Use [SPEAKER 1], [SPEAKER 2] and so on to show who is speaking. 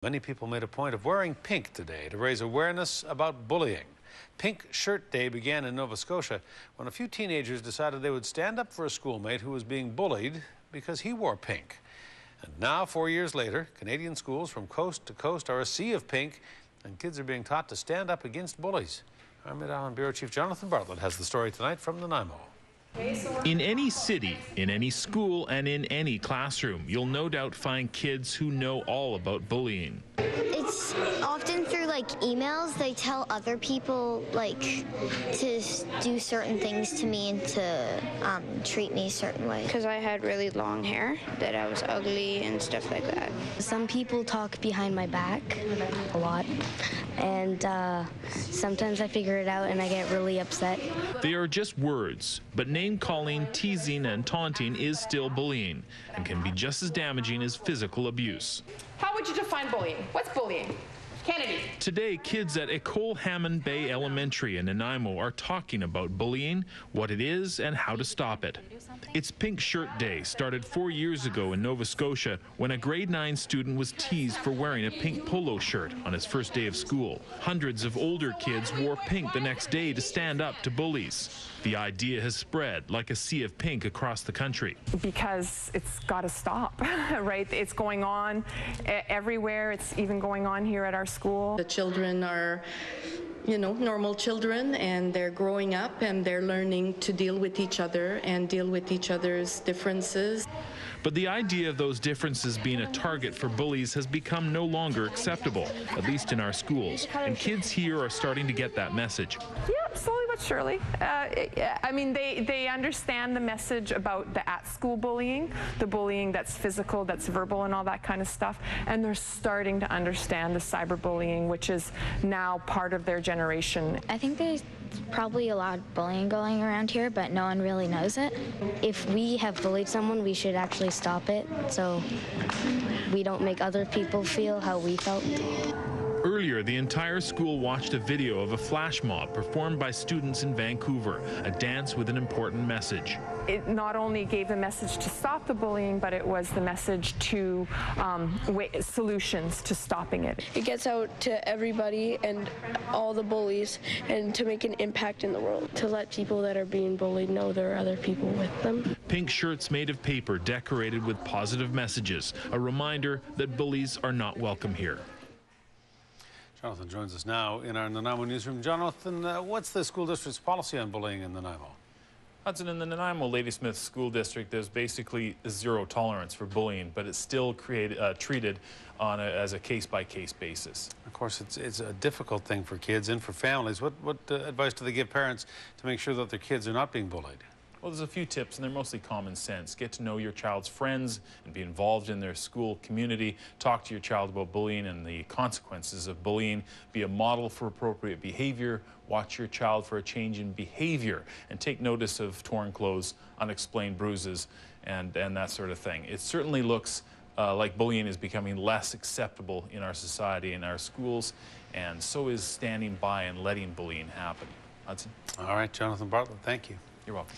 [SPEAKER 1] Many people made a point of wearing pink today to raise awareness about bullying. Pink Shirt Day began in Nova Scotia when a few teenagers decided they would stand up for a schoolmate who was being bullied because he wore pink. And now, 4 years later, Canadian schools from coast to coast are a sea of pink, and kids are being taught to stand up against bullies. Our Mid-Island Bureau Chief Jonathan Bartlett has the story tonight from Nanaimo.
[SPEAKER 2] In any city, in any school, and in any classroom, you'll no doubt find kids who know all about bullying.
[SPEAKER 3] It's often through emails. They tell other people to do certain things to me and to treat me a certain way.
[SPEAKER 4] Because I had really long hair, that I was ugly and stuff like that.
[SPEAKER 5] Some people talk behind my back a lot, and sometimes I figure it out and I get really upset.
[SPEAKER 2] They are just words, but name-calling, teasing, and taunting is still bullying and can be just as damaging as physical abuse.
[SPEAKER 6] How would you define bullying? What's bullying? Kennedy.
[SPEAKER 2] Today, kids at Ecole Hammond Bay Elementary in Nanaimo are talking about bullying, what it is, and how to stop it. It's Pink Shirt Day, started 4 years ago in Nova Scotia when a grade 9 student was teased for wearing a pink polo shirt on his first day of school. Hundreds of older kids wore pink the next day to stand up to bullies. The idea has spread like a sea of pink across the country.
[SPEAKER 6] Because it's got to stop, right? It's going on everywhere. It's even going on here at our school.
[SPEAKER 7] The children are, normal children, and they're growing up and they're learning to deal with each other and deal with each other's differences.
[SPEAKER 2] But the idea of those differences being a target for bullies has become no longer acceptable, at least in our schools. And kids here are starting to get that message.
[SPEAKER 6] Yeah, slowly but surely. I mean, they understand the message about the at-school bullying, the bullying that's physical, that's verbal, and all that kind of stuff. And they're starting to understand the cyberbullying, which is now part of their generation.
[SPEAKER 5] I think there's probably a lot of bullying going around here, but no one really knows it. If we have bullied someone, we should actually stop it so we don't make other people feel how we felt.
[SPEAKER 2] Earlier, the entire school watched a video of a flash mob performed by students in Vancouver, a dance with an important message.
[SPEAKER 6] It not only gave the message to stop the bullying, but it was the message to solutions to stopping it.
[SPEAKER 4] It gets out to everybody and all the bullies, and to make an impact in the world, to let people that are being bullied know there are other people with them.
[SPEAKER 2] Pink shirts made of paper decorated with positive messages, a reminder that bullies are not welcome here.
[SPEAKER 1] Jonathan joins us now in our Nanaimo newsroom. Jonathan, what's the school district's policy on bullying in Nanaimo?
[SPEAKER 2] Hudson, in the Nanaimo Ladysmith School District, there's basically zero tolerance for bullying, but it's still treated on as a case-by-case basis.
[SPEAKER 1] Of course, it's a difficult thing for kids and for families. What advice do they give parents to make sure that their kids are not being bullied?
[SPEAKER 2] Well, there's a few tips, and they're mostly common sense. Get to know your child's friends and be involved in their school community. Talk to your child about bullying and the consequences of bullying. Be a model for appropriate behavior. Watch your child for a change in behavior, and take notice of torn clothes, unexplained bruises, and that sort of thing. It certainly looks like bullying is becoming less acceptable in our society, in our schools, and so is standing by and letting bullying happen. Hudson?
[SPEAKER 1] All right, Jonathan Bartlett, thank you.
[SPEAKER 2] You're welcome.